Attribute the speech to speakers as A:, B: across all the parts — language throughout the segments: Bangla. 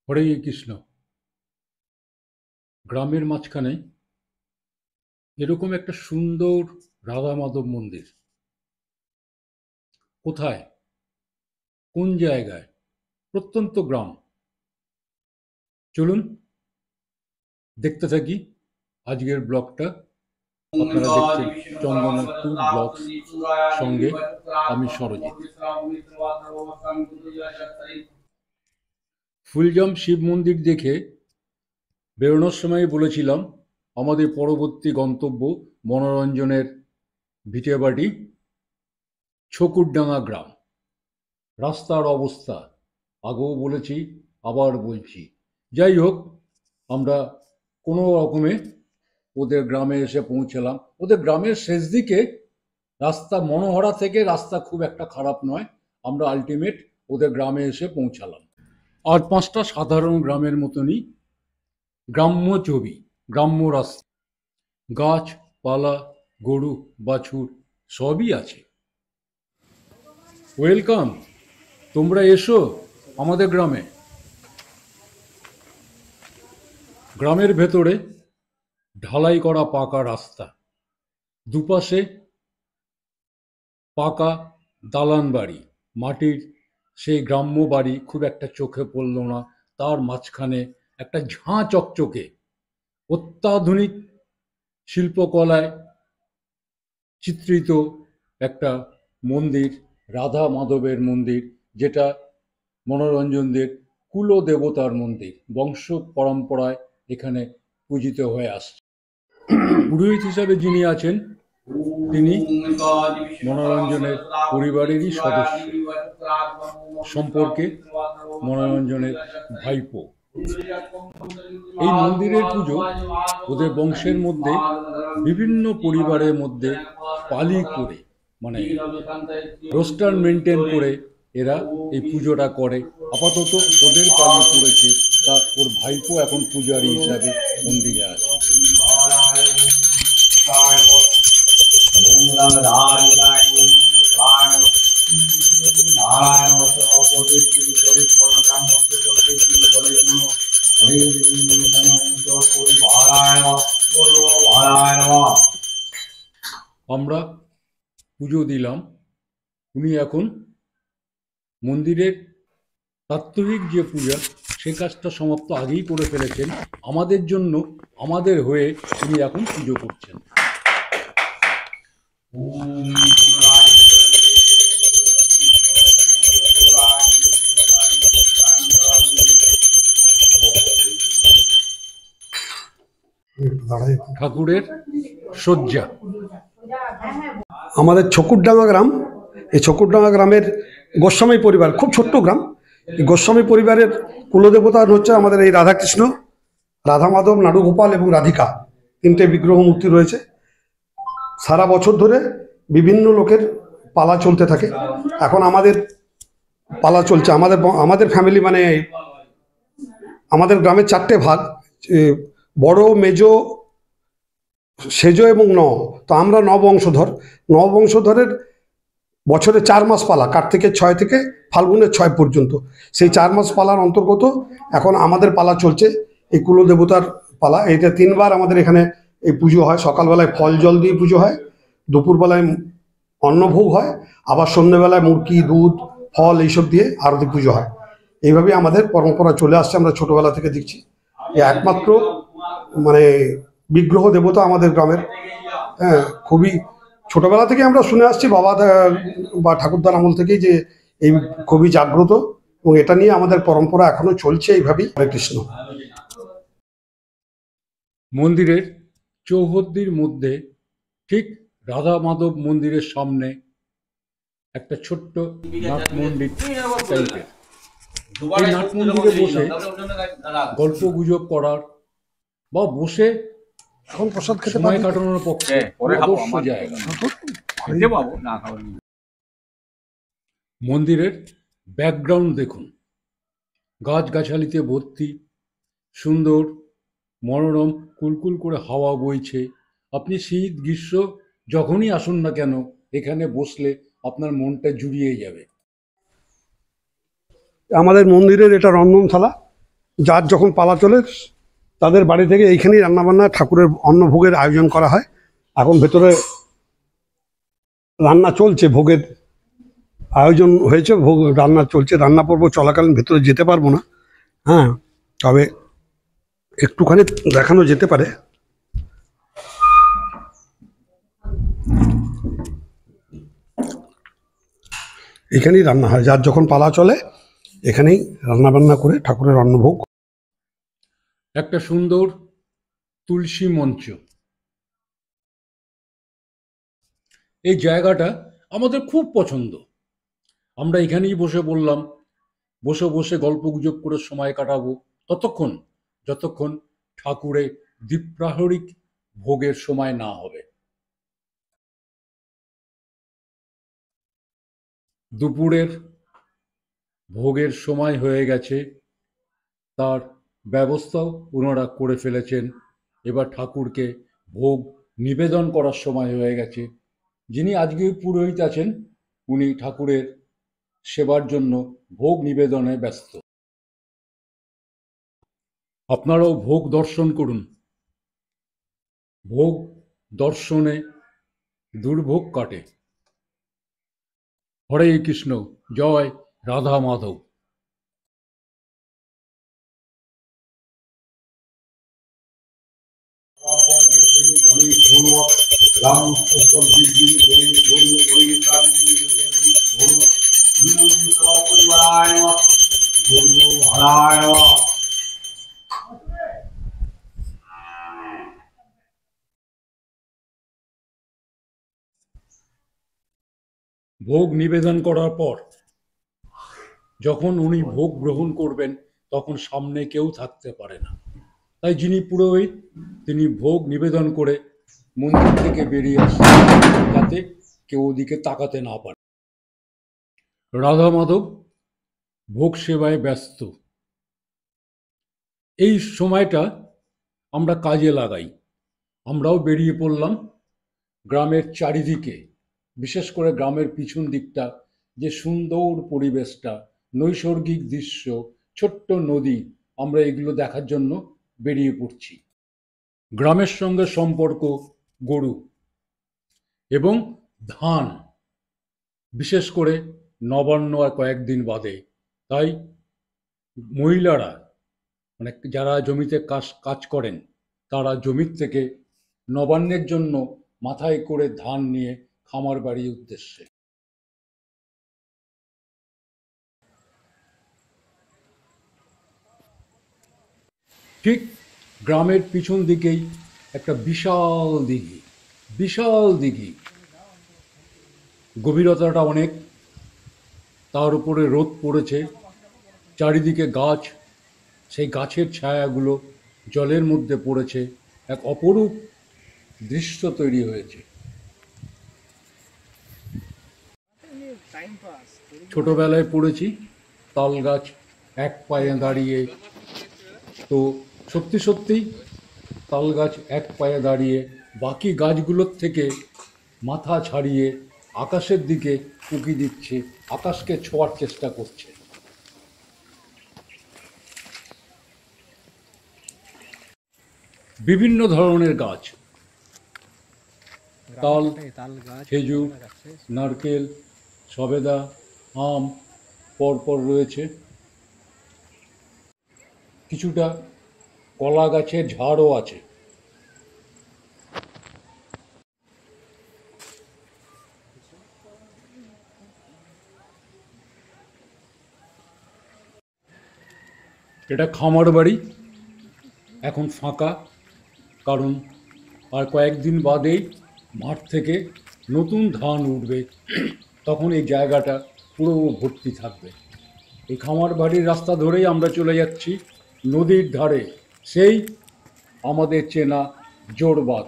A: হরে কৃষ্ণ। গ্রামের মাঝখানে এরকম একটা সুন্দর রাধা মাধব মন্দির কোথায়, কোন জায়গায়? প্রত্যন্ত গ্রাম। চলুন দেখতে থাকি আজকের ব্লগটা। আপনারা দেখছেন চন্দনা ট্যুর ব্লগস, সঙ্গে আমি সরজিৎ। ফুলজাম শিব মন্দির দেখে বেরোনোর সময় বলেছিলাম আমাদের পরবর্তী গন্তব্য মনোরঞ্জনের ভিটেবাড়ি ছকুরডাঙ্গা গ্রাম। রাস্তার অবস্থা আগেও বলেছি, আবার বলছি। যাই হোক, আমরা কোনো রকমে ওদের গ্রামে এসে পৌঁছলাম। ওদের গ্রামের শেষ দিকে রাস্তা, মনোহরা থেকে রাস্তা খুব একটা খারাপ নয়। আমরা আলটিমেট ওদের গ্রামে এসে পৌঁছালাম। আর পাঁচটা সাধারণ গ্রামের মতনই গ্রাম্য ছবি, গ্রাম্য রাস্তা, গাছপালা, গরু বাছুর সবই আছে। ওয়েলকাম, তোমরা এসো আমাদের গ্রামে। গ্রামের ভেতরে ঢালাই করা পাকা রাস্তা, দুপাশে পাকা দালান বাড়ি, মাটির সেই গ্রাম্য বাড়ি খুব একটা চোখে পড়ল না। তার মাঝখানে একটা ঝাঁ চকচকে অত্যাধুনিক শিল্পকলায় চিত্রিত একটা মন্দির, রাধা মাধবের মন্দির, যেটা মনোরঞ্জনদের কুলদেবতার মন্দির। বংশ পরম্পরায় এখানে পূজিত হয়ে আসছে। পুরোহিত হিসাবে যিনি আছেন তিনি মনোরঞ্জনের পরিবারেরই সদস্য, সম্পর্কে মনোরঞ্জনের ভাইপো। এই মন্দিরের পুজো ওদের বংশের মধ্যে বিভিন্ন পরিবারের মধ্যে পালি করে, মানে রোস্টার মেনটেন করে এরা এই পুজোটা করে। আপাতত ওদের পালি পড়েছে, তা ওর ভাইপো এখন পূজারী হিসাবে মন্দিরে আছে। আমরা পুজো দিলাম। উনি এখন মন্দিরের প্রাত্যহিক যে পূজা, সে কাজটা সমাপ্ত আগেই করে ফেলেছেন। আমাদের জন্য, আমাদের হয়ে উনি এখন পুজো করছেন। ঠাকুরের শয্যা।
B: আমাদের ছকুরডাঙ্গা গ্রাম, এই ছকুরডাঙ্গা গ্রামের গোস্বামী পরিবার, খুব ছোট্ট গ্রাম। এই গোস্বামী পরিবারের কুলদেবতা হচ্ছে আমাদের এই রাধাকৃষ্ণ, রাধা মাধব, নাড়ুগোপাল এবং রাধিকা, তিনটে বিগ্রহ মূর্তি রয়েছে। সারা বছর ধরে বিভিন্ন লোকের পালা চলতে থাকে। এখন আমাদের পালা চলছে। আমাদের ফ্যামিলি, মানে আমাদের গ্রামের চারটে ভাগ, বড়, মেজো, সেজ এবং ন। তো আমরা নববংশধরের বছরে 4 মাস পালা, কার্তিকের 6 থেকে ফাল্গুনের 6 পর্যন্ত। সেই 4 মাস পালার অন্তর্গত এখন আমাদের পালা চলছে, এই কুলদেবতার পালা। এইটা 3 বার আমাদের এখানে এই পুজো হয়। সকালবেলায় ফল জল দিয়ে পুজো হয়, দুপুরবেলায় অন্নভোগ হয়, আবার সন্ধ্যেবেলায় মুরগি, দুধ, ফল এইসব দিয়ে আরতি পুজো হয়। এইভাবেই আমাদের পরম্পরা চলে আসছে, আমরা ছোটবেলা থেকে দেখছি। এই একমাত্র মানে বিগ্রহ দেবতা আমাদের গ্রামের। হ্যাঁ, খুবই ছোটবেলা থেকে আমরা শুনে আসছি, বাবা বা ঠাকুরদার আমল থেকেই, যে এই খুবই জাগ্রত, এবং এটা নিয়ে আমাদের পরম্পরা এখনো চলছে এইভাবেই। হরে কৃষ্ণ।
A: মন্দিরের চৌহদ্দির মধ্যে, ঠিক রাধা মাধব মন্দিরের সামনে, একটা ছোট্ট নাট মন্দির টাইপের। এই নাট মন্দিরে বসে গল্প গুজব করার বা বসে
B: এখন প্রসাদ খেতে
A: সময় কাটানোর পক্ষে আদর্শ জায়গা। মন্দিরের ব্যাকগ্রাউন্ড দেখুন, গাছগাছালিতে ভর্তি, সুন্দর মনোরম, কুলকুল করে হাওয়া বইছে। আপনি শীত গ্রীষ্ম যখনই আসুন না কেন, এখানে বসলে আপনার মনটা জুড়িয়ে যাবে।
B: আমাদের মন্দিরের এটা রন্ধনশালা। যার যখন পালা চলে তাদের বাড়ি থেকে এইখানেই রান্নাবান্না ঠাকুরের অন্নভোগের আয়োজন করা হয়। এখন ভেতরে রান্না চলছে, ভোগের আয়োজন হয়েছে, ভোগ রান্না চলছে। রান্না পর্ব চলাকালীন ভেতরে যেতে পারবো না, হ্যাঁ, তবে একটুখানি দেখানো যেতে পারে। এখানেই রান্না হয়, যার যখন পালা চলে এখানেই রান্নাবান্না করে ঠাকুরের অন্নভোগ।
A: একটা সুন্দর তুলসী মঞ্চ, এই জায়গাটা আমাদের খুব পছন্দ। আমরা এখানেই বসে বললাম, বসে বসে গল্পগুজব করে সময় কাটাবো যতক্ষণ ঠাকুরের দ্বীপ্রাহরিক ভোগের সময় না হবে। দুপুরের ভোগের সময় হয়ে গেছে, তার ব্যবস্থাও ওনারা করে ফেলেছেন। এবার ঠাকুরকে ভোগ নিবেদন করার সময় হয়ে গেছে। যিনি আজকে পুরোহিত আছেন উনি ঠাকুরের সেবার জন্য ভোগ নিবেদনে ব্যস্ত। আপনারাও ভোগ দর্শন করুন। ভোগ দর্শনে দুর্ভোগ কাটে। হরে কৃষ্ণ, জয় রাধা মাধব। ভোগ নিবেদন করার পর যখন উনি ভোগ গ্রহণ করবেন তখন সামনে কেউ থাকতে পারে না, তাই যিনি পুরোহিত তিনি ভোগ নিবেদন করে মন্দির থেকে বেরিয়ে আসেন যাতে কেউ ওদিকে তাকাতে না পারে। রাধা মাধব ভোগ সেবায় ব্যস্ত। এই সময়টা আমরা কাজে লাগাই। আমরাও বেরিয়ে পড়লাম গ্রামের চারিদিকে, বিশেষ করে গ্রামের পিছন দিকটা, যে সুন্দর পরিবেশটা, নৈসর্গিক দৃশ্য, ছোট্ট নদী, আমরা এগুলো দেখার জন্য বেরিয়ে পড়ছি। গ্রামের সঙ্গে সম্পর্ক গরু এবং ধান, বিশেষ করে নবান্ন আর কয়েকদিন বাদে। তাই মহিলারা, মানে যারা জমিতে কাজ করেন, তারা জমির থেকে নবান্নের জন্য মাথায় করে ধান নিয়ে খামার বাড়ির উদ্দেশ্যে। ঠিক গ্রামের পিছন দিকেই একটা বিশাল দিঘি, গভীরতাটা অনেক, তার উপরে রোদ পড়েছে, চারিদিকে গাছ, সেই গাছের ছায়াগুলো জলের মধ্যে পড়েছে, এক অপরূপ দৃশ্য তৈরি হয়েছে। ছোটবেলায় পড়েছি তাল গাছ এক পায়ে দাঁড়িয়ে, তো সত্যি তাল গাছ এক পায়ে দাঁড়িয়ে বাকি গাছগুলোর থেকে মাথা ছাড়িয়ে আকাশের দিকে উঁকি দিচ্ছে, আকাশকে ছোঁয়ার চেষ্টা করছে। বিভিন্ন ধরনের গাছ, তাল, খেজুর, নারকেল, সবেদা, আম পরপর রয়েছে। কিছুটা কলা গাছের ঝাড়ও আছে। এটা খামার বাড়ি, এখন ফাঁকা, কারণ আর কয়েকদিন বাদেই মাঠ থেকে নতুন ধান উঠবে, তখন এই জায়গাটা পুরো ভর্তি থাকবে। এই খামার বাড়ির রাস্তা ধরেই আমরা চলে যাচ্ছি নদীর ধারে, সেই আমাদের চেনা জোরবাঁধ।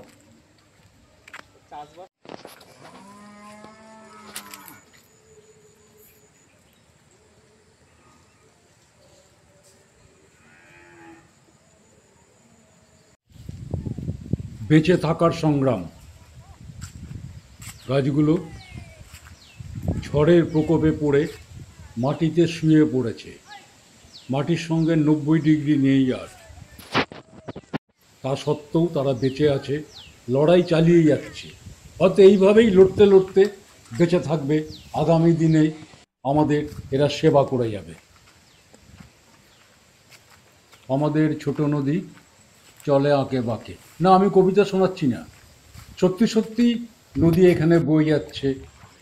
A: বেঁচে থাকার সংগ্রাম। গাছগুলো ঝড়ের প্রকোপে পড়ে মাটিতে শুয়ে পড়েছে, মাটির সঙ্গে 90 ডিগ্রি নেই আর। তা সত্ত্বেও তারা বেঁচে আছে, লড়াই চালিয়ে যাচ্ছে। হয়তো এইভাবেই লড়তে লড়তে বেঁচে থাকবে, আগামী দিনে আমাদের এরা সেবা করে যাবে। আমাদের ছোট নদী চলে আঁকে বাঁকে। না, আমি কবিতা শোনাচ্ছি না, সত্যি সত্যি নদী এখানে বয়ে যাচ্ছে,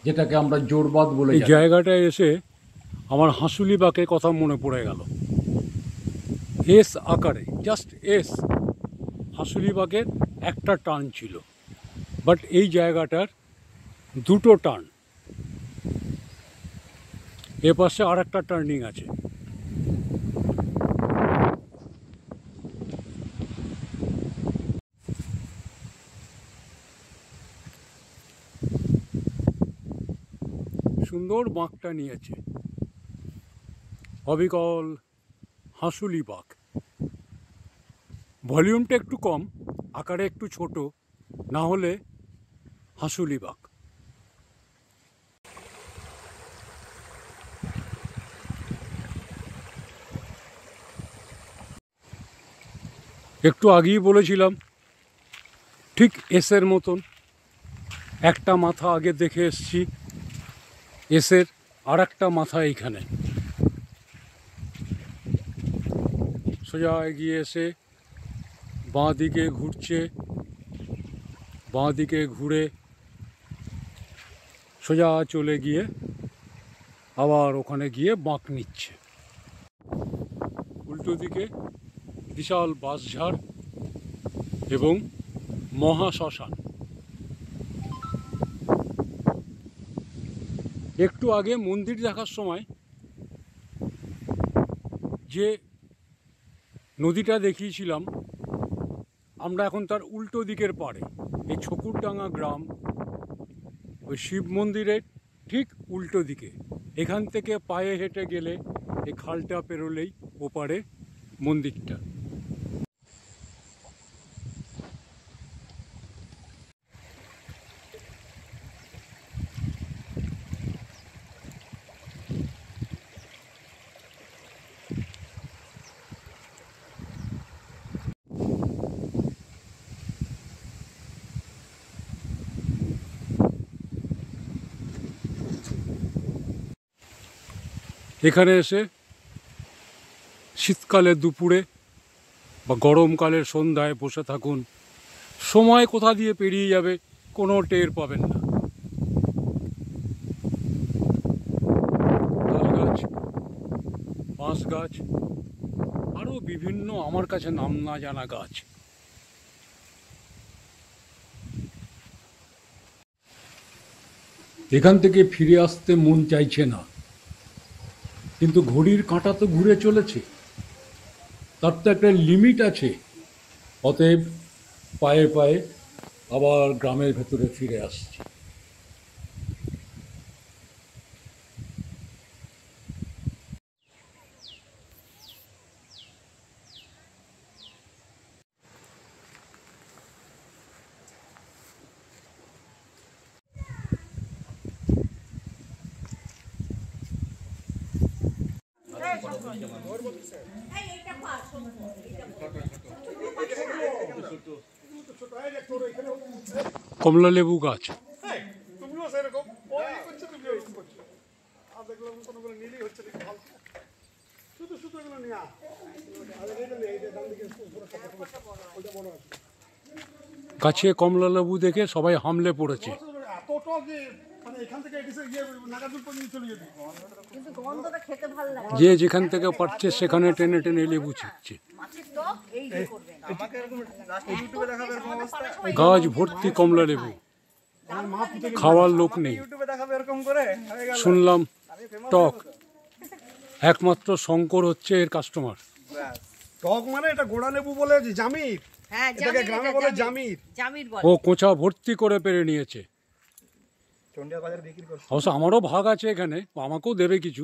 A: যেটাকে আমরা জোরবাদ বলে জানি। এই জায়গাটায় এসে আমার হাঁসুলি বাঁকের কথা মনে পড়ে গেল। এস আকারে, জাস্ট এস। হাঁসুলি বাঁকের একটা টার্ন ছিল, বাট এই জায়গাটার দুটো টার্ন। এ পাশে আর একটা টার্নিং আছে। সুন্দর বাঁকটা নিয়েছে, অবিকল হাঁসুলি বাঁক। ভলিউমটা একটু কম, আকারে একটু ছোট, না হলে হাঁসুলি বাঁক। একটু আগেই বলেছিলাম ঠিক এসের মতন একটা মাথা আগে দেখে এসছি, এসের আর একটা মাথা এইখানে। সোজা এগিয়ে এসে বাঁ দিকে ঘুরছে, বাঁ দিকে ঘুরে সোজা চলে গিয়ে আবার ওখানে গিয়ে বাঁক নিচ্ছে। উল্টো দিকে বিশাল বাঁশঝাড় এবং মহাশ্মশান। একটু আগে মন্দির দেখার সময় যে নদীটা দেখিয়েছিলাম, আমরা এখন তার উল্টো দিকের পাড়ে। এই ছকুরডাঙ্গা গ্রাম ওই শিব মন্দিরের ঠিক উল্টো দিকে। এখান থেকে পায়ে হেঁটে গেলে এই খালটা পেরোলেই ওপারে মন্দিরটা। এখানে এসে শীতকালের দুপুরে বা গরমকালের সন্ধ্যায় বসে থাকুন, সময় কোথা দিয়ে পেরিয়ে যাবে কোনো টের পাবেন না। তাল গাছ, বাঁশ গাছ, আরও বিভিন্ন আমার কাছে নাম না জানা গাছ। এখান থেকে ফিরে আসতে মন চাইছে না, কিন্তু ঘড়ির কাঁটা তো ঘুরে চলেছে, তার তো একটা লিমিট আছে। অতএব পায়ে পায়ে আবার গ্রামের ভেতরে ফিরে আসছি। কমলা লেবু গাছ, গাছে কমলা লেবু দেখে সবাই হামলে পড়েছে। যে যেখান থেকে পারছে সেখানে টেনে টেনে লেবু ছিটছে। গাছ ভর্তি কমলা লেবু, খাওয়ার লোক নেই। শুনলাম টক, একমাত্র শঙ্কর হচ্ছে এর কাস্টমার।
B: টক মানে এটা গোড়া লেবু বলে জামির, এটাকে গ্রামে বলে জামির।
A: ও কোঁচা ভর্তি করে পেরে নিয়েছে। অবশ্য আমারও ভাগ আছে এখানে, আমাকেও দেবে কিছু।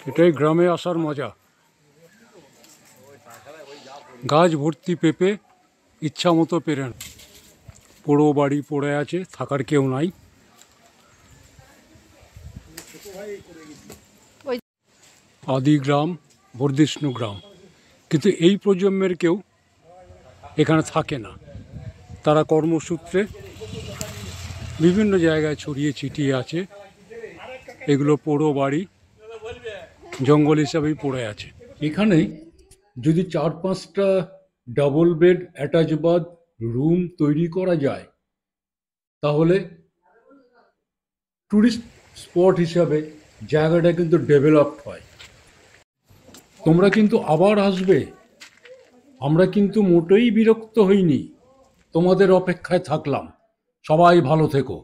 A: এটাই গ্রামে আসার মজা। গাছ ভর্তি পেঁপে, ইচ্ছা মতো পেরেন। পোড়ো বাড়ি পড়ে আছে, থাকার কেউ নাই। আদিগ্রাম, বর্ধিষ্ণু গ্রাম, কিন্তু এই প্রজন্মের কেউ এখানে থাকে না। তারা কর্মসূত্রে বিভিন্ন জায়গায় ছড়িয়ে ছিটিয়ে আছে। এগুলো পোড়ো বাড়ি, জঙ্গল হিসাবেই পড়ে আছে। এখানে যদি 4-5টা double bed attach bathroom তৈরি করা যায়, তাহলে টুরিস্ট স্পট হিসাবে জায়গাটা কিন্তু ডেভেলপড হয়। তোমরা কিন্তু আবার আসবে, আমরা কিন্তু মোটেই বিরক্ত হইনি, তোমাদের অপেক্ষায় থাকলাম। সবাই ভালো থেকো।